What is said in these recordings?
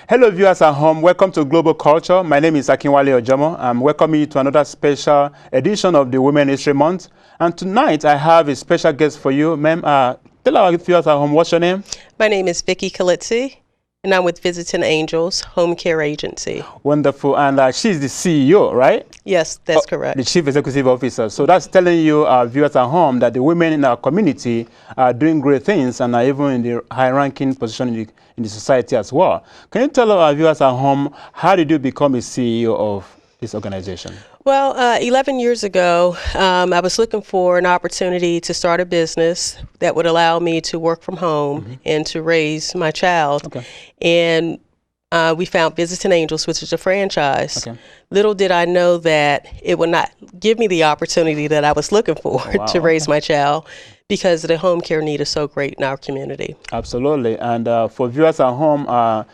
Hello viewers at home, welcome to Global Culture. My name is Akinwale Ojomo. I'm welcoming you to another special edition of the Women History Month. And tonight I have a special guest for you. Ma'am, tell our viewers at home, what's your name? My name is VIKKI Kalitsi, and I'm with Visiting Angels Home Care Agency. Wonderful. And she's the CEO, right? Yes, that's correct. The Chief Executive Officer. So that's telling you, viewers at home, that the women in our community are doing great things and are even in the high-ranking position in the society as well. Can you tell our viewers at home, how did you become a CEO of this organization? Well, 11 years ago, I was looking for an opportunity to start a business that would allow me to work from home and to raise my child. Okay. And we found Visiting Angels, which is a franchise. Okay. Little did I know that it would not give me the opportunity that I was looking for to raise my child, because the home care need is so great in our community. Absolutely. And for viewers at home,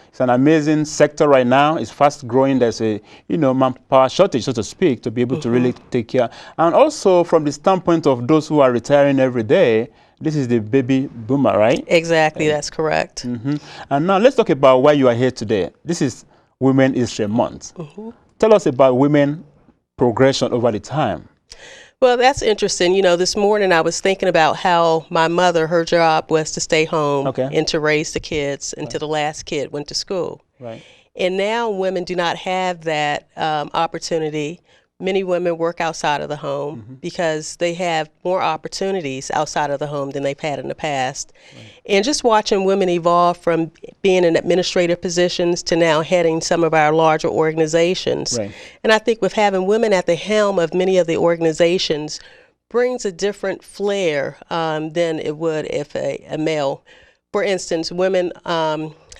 it's an amazing sector right now. It's fast growing. There's a manpower shortage, so to speak, to be able to really take care. And also from the standpoint of those who are retiring every day, this is the baby boomer, right? Exactly, that's correct. And now let's talk about why you are here today. This is Women History Month. Tell us about women progression over the time. Well, that's interesting. You know, this morning I was thinking about how my mother, her job was to stay home and to raise the kids until the last kid went to school. Right. And now women do not have that opportunity. Many women work outside of the home because they have more opportunities outside of the home than they've had in the past. Right. And just watching women evolve from being in administrative positions to now heading some of our larger organizations. Right. And I think with having women at the helm of many of the organizations brings a different flair than it would if a male. For instance, women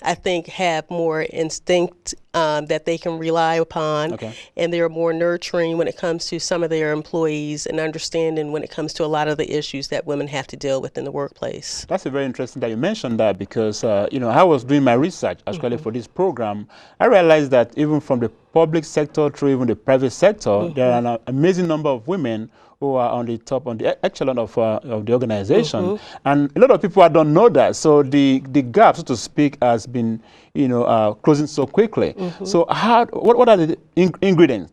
I think have more instinct that they can rely upon, and they're more nurturing when it comes to some of their employees and understanding when it comes to a lot of the issues that women have to deal with in the workplace. That's very interesting that you mentioned that, because I was doing my research actually for this program. I realized that even from the public sector through even the private sector, there are an amazing number of women who are on the top, on the echelon of the organization. And a lot of people don't know that. So the gap, so to speak, has been closing so quickly. So what are the ingredients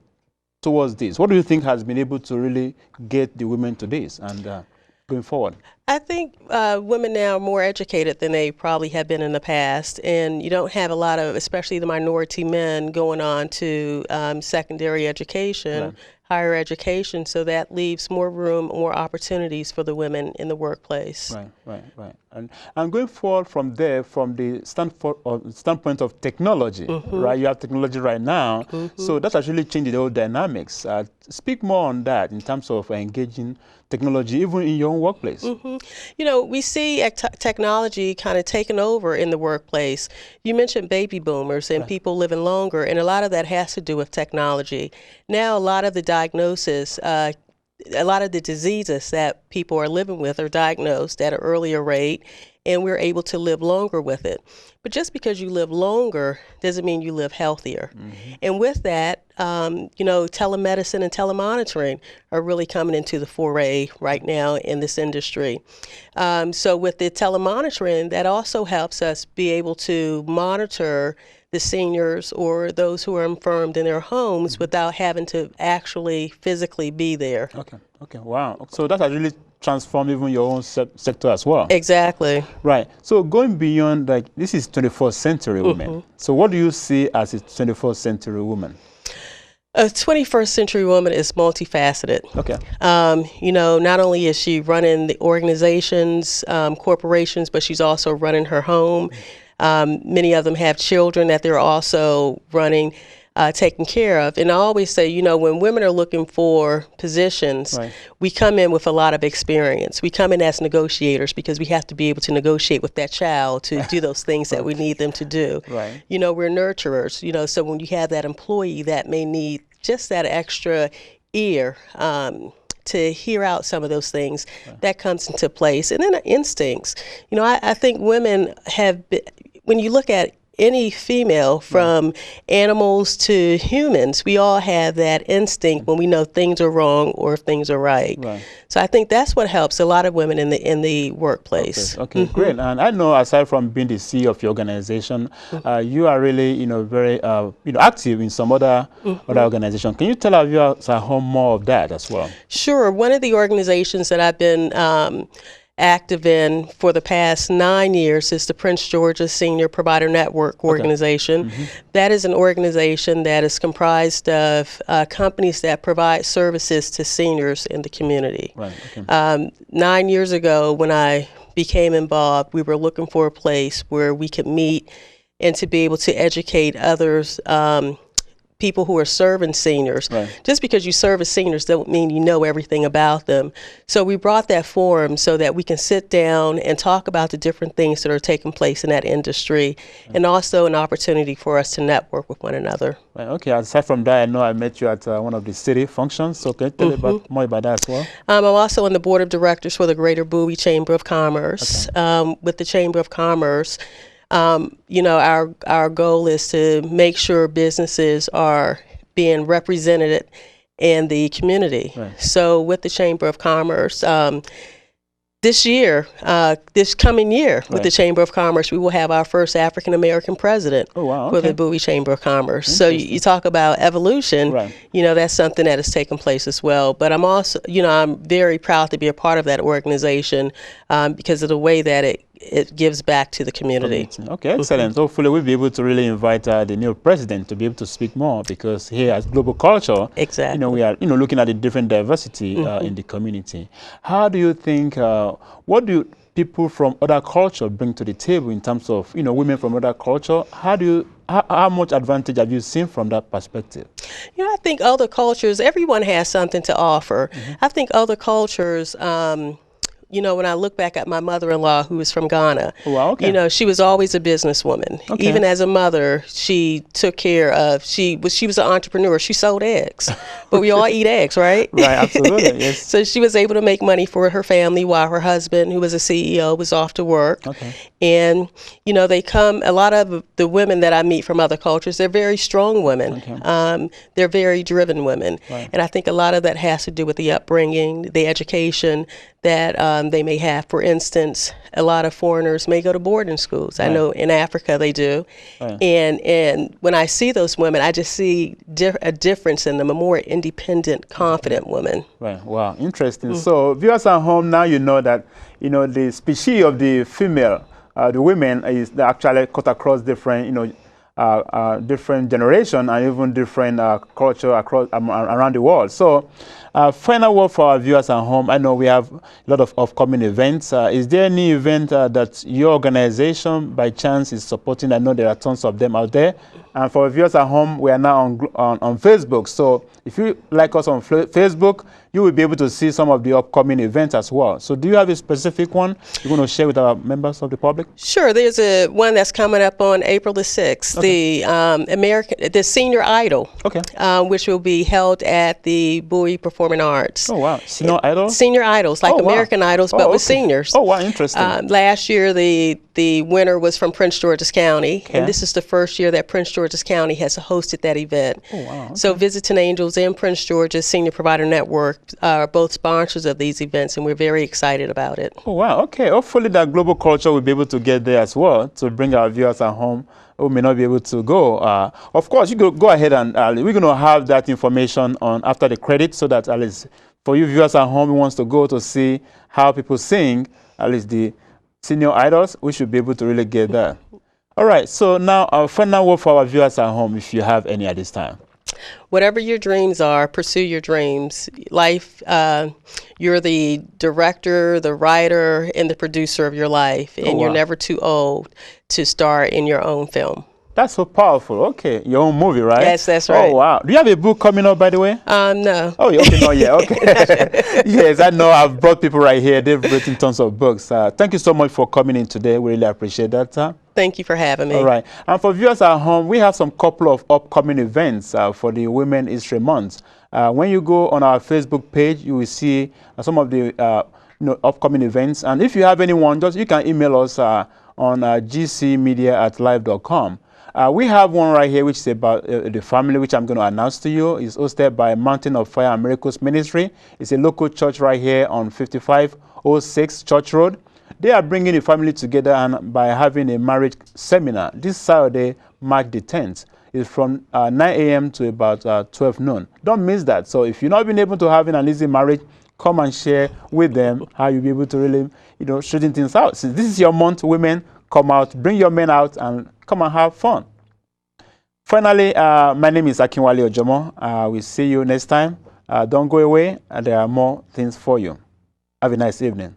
towards this? What do you think has been able to really get the women to this and going forward? I think women now are more educated than they probably have been in the past, and you don't have a lot of, especially the minority men, going on to secondary education, higher education, so that leaves more room, more opportunities for the women in the workplace. Right. And going forward from there, from the standpoint of technology, right? You have technology right now, so that's actually changing the whole dynamics. Speak more on that in terms of engaging technology, even in your own workplace. You know, we see technology kind of taking over in the workplace. You mentioned baby boomers and people living longer, and a lot of that has to do with technology. Now, a lot of the diagnosis, a lot of the diseases that people are living with are diagnosed at an earlier rate, and we're able to live longer with it. But just because you live longer doesn't mean you live healthier. And with that, telemedicine and telemonitoring are really coming into the foray right now in this industry. So with the telemonitoring, that also helps us be able to monitor the seniors or those who are infirmed in their homes without having to actually physically be there. Okay, wow. So that has really transformed even your own sector as well. Exactly. Right. So going beyond, like, this is 21st century women. So what do you see as a 21st century woman? A 21st century woman is multifaceted. Okay. Not only is she running the organizations, corporations, but she's also running her home. Many of them have children that they're also running, taken care of. And I always say, when women are looking for positions, we come in with a lot of experience. We come in as negotiators because we have to be able to negotiate with that child to do those things that we need them to do. We're nurturers, so when you have that employee that may need just that extra ear to hear out some of those things, that comes into place. And then instincts. I think women have been, when you look at any female, from animals to humans, we all have that instinct when we know things are wrong or if things are right. So I think that's what helps a lot of women in the workplace. Okay, great. And I know, aside from being the CEO of your organization, you are really, very, active in some other organization. Can you tell our viewers at home more of that as well? Sure. One of the organizations that I've been active in for the past 9 years is the Prince George's Senior Provider Network organization. That is an organization that is comprised of companies that provide services to seniors in the community. 9 years ago, when I became involved, we were looking for a place where we could meet and to be able to educate others, people who are serving seniors. Just because you serve as seniors don't mean you know everything about them. So we brought that forum so that we can sit down and talk about the different things that are taking place in that industry, and also an opportunity for us to network with one another. Okay, aside from that, I know I met you at one of the city functions, so can you tell me more about that as well? I'm also on the board of directors for the Greater Bowie Chamber of Commerce. With the Chamber of Commerce, our goal is to make sure businesses are being represented in the community. So with the Chamber of Commerce, this coming year, with the Chamber of Commerce, we will have our first African American president for the Bowie Chamber of Commerce. So you talk about evolution, that's something that has taken place as well. But I'm also, I'm very proud to be a part of that organization because of the way that it gives back to the community. Okay, excellent. Hopefully we'll be able to really invite the new president to be able to speak more, because here at Global Culture, we are looking at the different diversity in the community. How do you think, what do people from other culture bring to the table in terms of women from other culture? How much advantage have you seen from that perspective? I think other cultures, everyone has something to offer. I think other cultures, when I look back at my mother-in-law, who was from Ghana, she was always a businesswoman. Even as a mother, she took care of, she was an entrepreneur. She sold eggs, but we all eat eggs, right? Absolutely, yes. So she was able to make money for her family while her husband, who was a CEO, was off to work. And, a lot of the women that I meet from other cultures, they're very strong women. They're very driven women. And I think a lot of that has to do with the upbringing, the education that they may have. For instance, a lot of foreigners may go to boarding schools. I know in Africa they do. And when I see those women, I just see a difference in them, a more independent, confident woman. Wow, interesting. So viewers at home, now you know that, the species of the female, the women, is actually cut across different, different generation and even different culture across around the world. So final word for our viewers at home. I know we have a lot of upcoming events. Is there any event that your organization by chance is supporting? I know there are tons of them out there. And for viewers at home, we are now on Facebook. So if you like us on Facebook, you will be able to see some of the upcoming events as well. So do you have a specific one you're going to share with our members of the public? Sure. There's one that's coming up on April the 6th, the Senior Idol, which will be held at the Bowie Performing Arts. Oh, wow. Senior Idols? Senior Idols, like American Idols, but with seniors. Oh, wow. Interesting. Last year, the winner was from Prince George's County, and this is the first year that Prince George's County has hosted that event. Oh, wow. So Visiting Angels and Prince George's Senior Provider Network are both sponsors of these events, and we're very excited about it. Oh, wow. Okay. Hopefully that Global Culture will be able to get there as well to bring our viewers at home who may not be able to go. Of course, you go ahead and we're going to have that information on after the credit, so that at least for you viewers at home who wants to go to see how people sing, at least the Senior Idols, we should be able to really get that. All right. So now our final word for our viewers at home, if you have any at this time. Whatever your dreams are, pursue your dreams. Life, you're the director, the writer, and the producer of your life, and you're never too old to star in your own film. That's so powerful. Okay, your own movie, right? Yes, that's right. Oh, wow. Do you have a book coming up, by the way? No. Oh, okay, not yet. Okay. Yes, I know. I've brought people right here. They've written tons of books. Thank you so much for coming in today. We really appreciate that. Thank you for having me. All right. And for viewers at home, we have some couple of upcoming events for the Women History Month. When you go on our Facebook page, you will see some of the upcoming events. And if you have anyone, you can email us on gcmedia@live.com. We have one right here, which is about the family, which I'm going to announce to you. It's hosted by Mountain of Fire and Miracles Ministry. It's a local church right here on 5506 Church Road. They are bringing the family together and by having a marriage seminar this Saturday, March the 10th. It's from 9 a.m. to about 12 noon. Don't miss that. So if you've not been able to have an easy marriage, come and share with them how you'll be able to really, straighten things out. Since this is your month, women, come out, bring your men out, and come and have fun. Finally, my name is Akinwale Ojomo. We'll see you next time. Don't go away, and there are more things for you. Have a nice evening.